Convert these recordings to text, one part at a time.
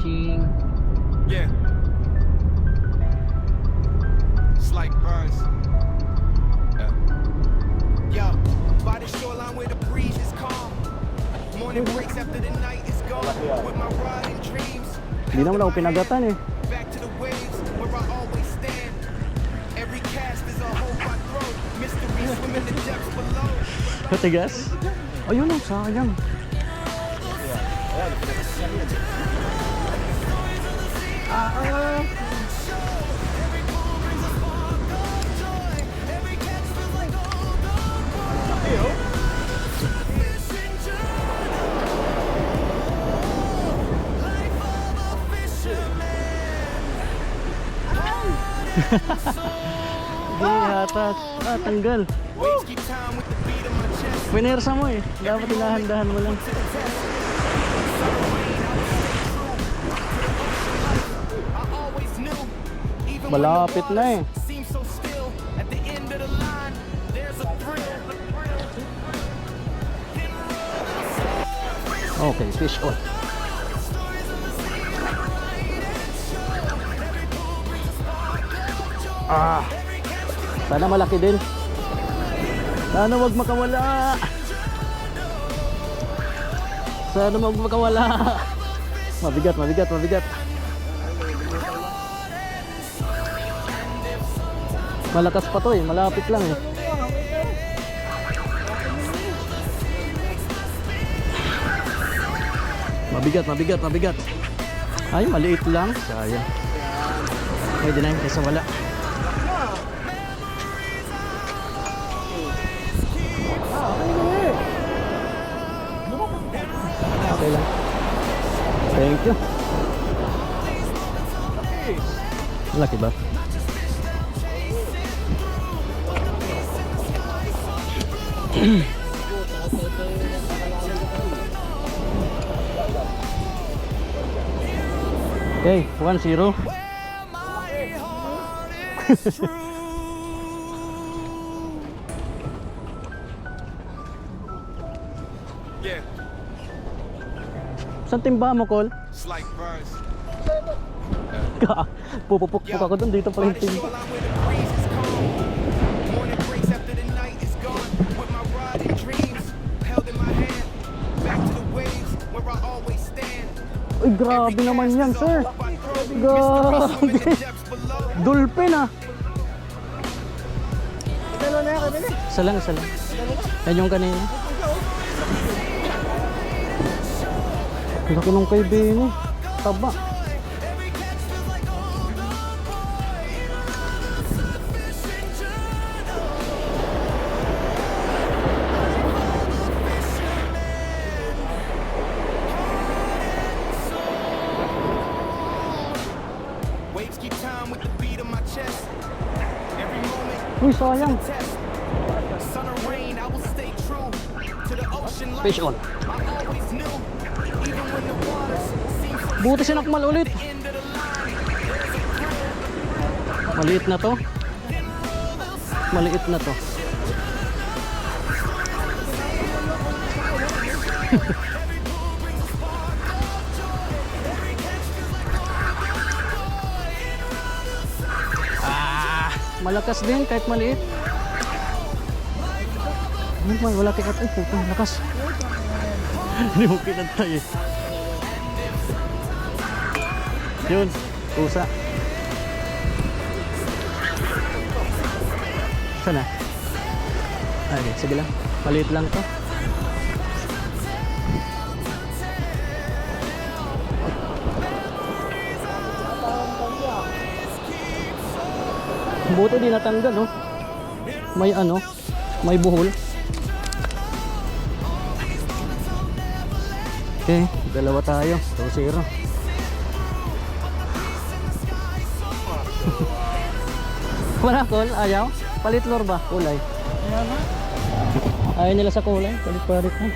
fishing. Yeah. It's like birds. Yeah. By the shoreline where the breeze is calm. Morning breaks after the night is gone. With my rod and dreams. Hindi naman ako pinagatan eh. Back to the waves where I always stand. Every cast is a hope I throw. Mystery swimming the depths below. Katigas? Ayun oh, sayang. Hindi yata. Tanggal. Waves keep time with the beat of my chest. Pinersa mo eh. Dapat inahandahan mo lang. I always knew, even Malapit when the na eh. waters seem so still, at the end of the line, there's a thrill. Okay, fish on. Sana malaki din. Sana wag makawala. Sana wag makawala. Mabigat, mabigat, mabigat. Malakas pa to eh, malapit lang eh. Mabigat, mabigat, mabigat. Ay, maliit lang. Sayang. Pwede na yun kaysa wala. Okay lang. Thank you. Laki ba? Okay, 1-0. Yeah, Saan timba mo, Col? it's like birds. Pupupuk ako dun, dito pala yung By the timba. shoreline where the breeze is calm. Morning breaks after the night is gone. With my rod and dreams held in my hand. Back to the waves where I always stand. Uy, grabe naman yan, sir. Grabe. Dolphin ah. Isa lang, isa lang. Yan yung kanina. Laki nung kay Benny. Taba. Waves keep time with the beat of my chest. Every moment Uy, sayang. test. Sun or rain, I will stay true to the ocean life. Fish on. I always knew, even when the waters seem so Buti sinakmal ulit. end of the line, there's a thrill. Maliit na to. Maliit na to. Malakas din kahit maliit. Ano man, wala tikat. Ay, putang lakas. Hindi mo pinantay eh. Yun, pusa. Sana? Okay, sige lang. Maliit lang to. Buti di natanggal, no? May ano, may buhol. Okay, dalawa tayo. 2-0. Wala, Col? Ayaw? Palit lure ba? Kulay? Ayaw nila sa kulay. Palit-palit na.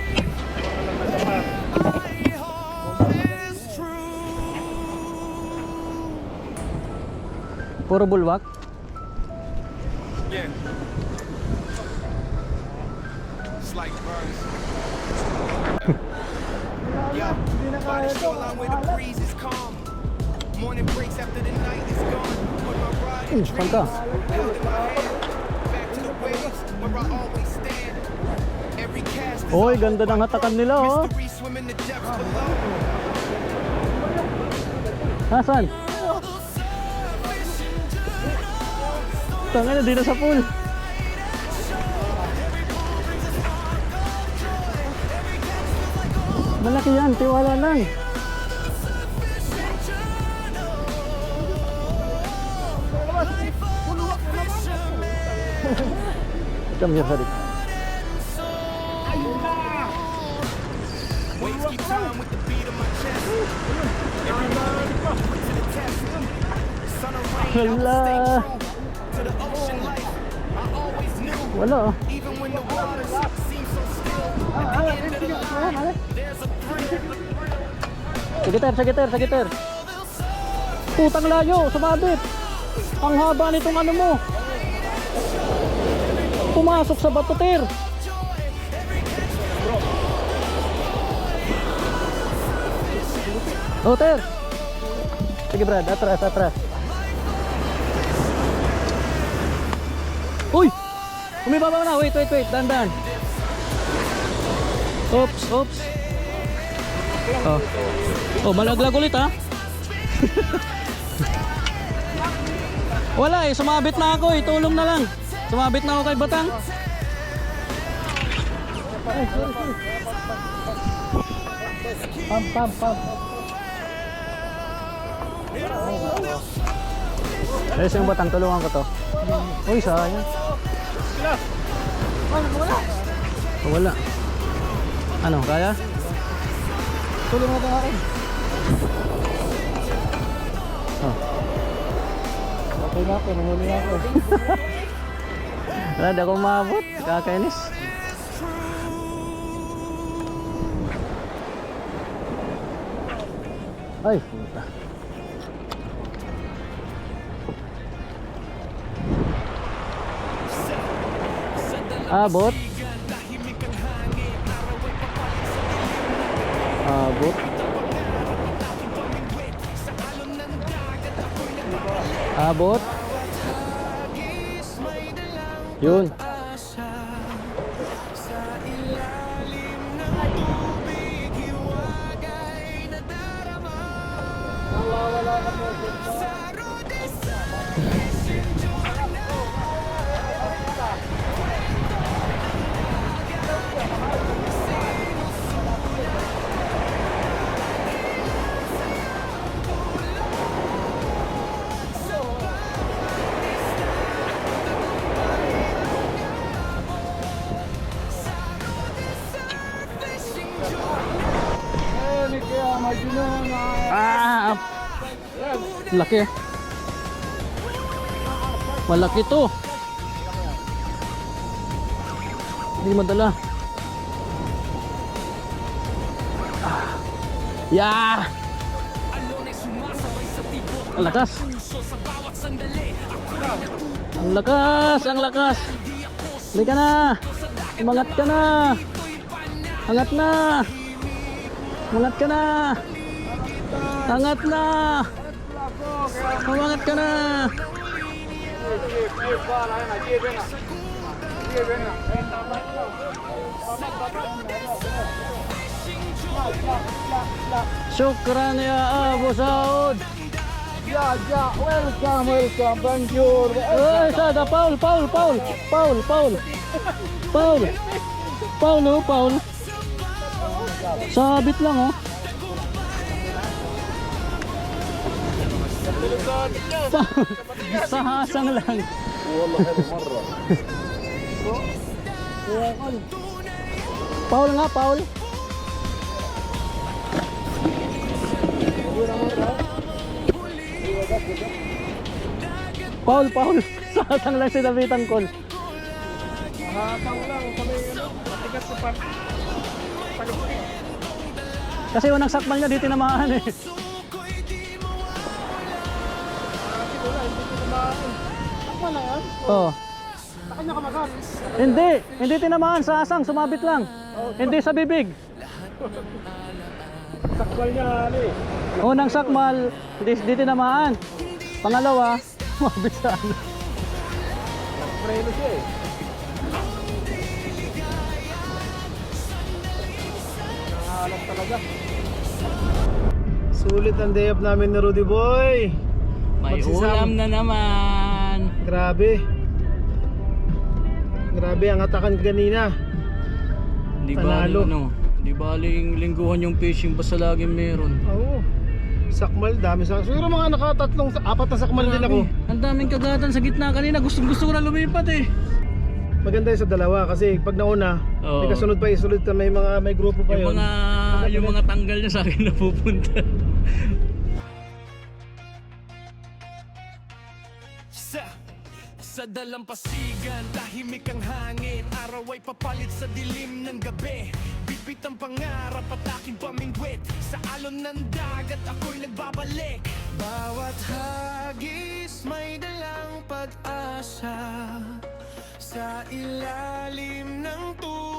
Puro bulwak? Yeah. It's like birds. Yeah. by the shoreline where the breeze is calm. Morning breaks after the night is gone. With my ride and Saan dreams ka? held in my hand. Back to the waves where I always stand. Every cast is Oy, a ganda ng hatakan nila oh. mystery swim in the depths below. Nasaan? Tangina, di na sa pool. Malaki yan, tiwala lang. Come here, Harit. Waves keep time with the beat of my chest. Every moment put to the test. Sun or rain, I will stay Hala. true to the ocean life. I always knew, Wala oh. even when the waters seem so still. At the end of the line, there's a thrill. Sige ter. Putang layo, sumabit. Ang haba nitong ano mo. Pumasok sa bato, ter. Oh, ter. Sige, Brad, atras. Uy! Umibabaw na, wait, dandan. Oops. Oh, malaglag ulit ha. Wala eh, sumabit na ako eh, tulong na lang. Sumabit na ako kay Batang. Pam. Ayos yung Batang, tulungan ko to. Uy, sayang. Wala. Ano, kaya? Tulungan ko akin. Oh. Okay na ako, nahuli na ako. Wala, di ako maabot. Kakainis. Ay, puta. Abot. Abot. Yun. Ah, laki. Malaki to. Hindi madala. Yeah. Ang lakas. Ang lakas. Halika na. Umangat ka na. Angat na. Umangat ka na. Angat na. Umangat ka na. Syukran ya Abu Saud. Ya, welcome, thank you. Sada, Paul. Sabit lang oh. Sahasang lang. Paul nga, Paul. Paul. Sahasang lang si David Angkol. Hatang lang kami, matigas sa part. Kasi unang sakmal niya di tinamaan eh. Takma na yan? Oh. Sa kanya ka magat. Hindi tinamaan sa asang, sumabit lang. Hindi sa bibig. Sakbal niya ali. Unang sakmal, di tinamaan. Pangalawa, mabisaan. Preno siya eh. Nangalat talaga. Sulit ang day off namin ni Rudy Boy. May Magsisam- ulam na naman. Grabe. Grabe ang atakan kanina. Di Panalo. ba ano? Di baling lingguhan yung fishing basta laging meron. Oo. Sakmal, dami sa. Siguro mga apat na sakmal din ako. Ang daming kagatan sa gitna kanina. Gusto ko na lumipat eh. Maganda yung sa dalawa kasi pag nauna, Oo. may kasunod pa isulod na may grupo pa yun. Yung mga tanggal niya sa akin na pupunta. Sa dalampasigan, tahimik ang hangin. Araw ay papalit sa dilim ng gabi. Bibit ang pangarap at aking pamingwit. Sa alon ng dagat ako'y nagbabalik. Bawat hagis may dalang pag-asa. Sa ilalim ng tubig